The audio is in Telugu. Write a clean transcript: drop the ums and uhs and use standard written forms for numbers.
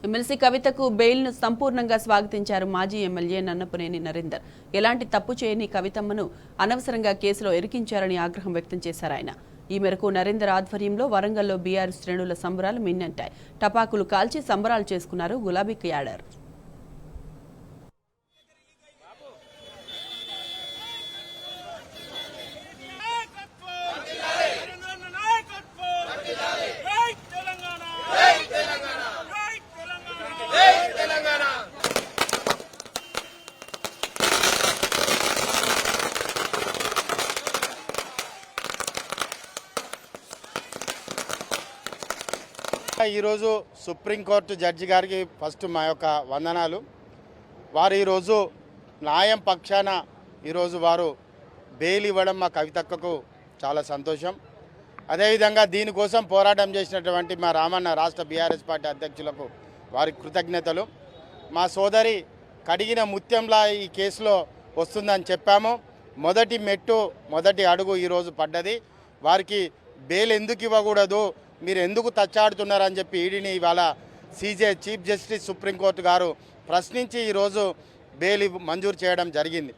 ఎమ్మెల్సీ కవితకు బెయిల్ను సంపూర్ణంగా స్వాగతించారు మాజీ ఎమ్మెల్యే నన్నపనేని నరేందర్. ఎలాంటి తప్పు చేయని కవితమ్మను అనవసరంగా కేసులో ఇరికించారని ఆగ్రహం వ్యక్తం చేశారు ఆయన. ఈ మేరకు నరేందర్ ఆధ్వర్యంలో వరంగల్లో బీఆర్ఎస్ శ్రేణుల సంబరాలు మిన్నంటాయి. టపాకులు కాల్చి సంబరాలు చేసుకున్నారు గులాబీ క్యాడర్. ఈరోజు సుప్రీంకోర్టు జడ్జి గారికి ఫస్ట్ మా యొక్క వందనాలు. వారు ఈరోజు న్యాయం పక్షాన ఈరోజు వారు బెయిల్ ఇవ్వడం మా కవితక్కకు చాలా సంతోషం. అదేవిధంగా దీనికోసం పోరాటం చేసినటువంటి మా రామన్న రాష్ట్ర బీఆర్ఎస్ పార్టీ అధ్యక్షులకు వారి కృతజ్ఞతలు. మా సోదరి కడిగిన ముత్యంలా ఈ కేసులో వస్తుందని చెప్పాము. మొదటి అడుగు ఈరోజు పడ్డది. వారికి బెయిల్ ఎందుకు ఇవ్వకూడదు, మీరు ఎందుకు తచ్చాడుతున్నారని చెప్పి ఈడీని ఇవాళ చీఫ్ జస్టిస్ సుప్రీంకోర్టు గారు ప్రశ్నించి ఈరోజు బెయిల్ మంజూరు చేయడం జరిగింది.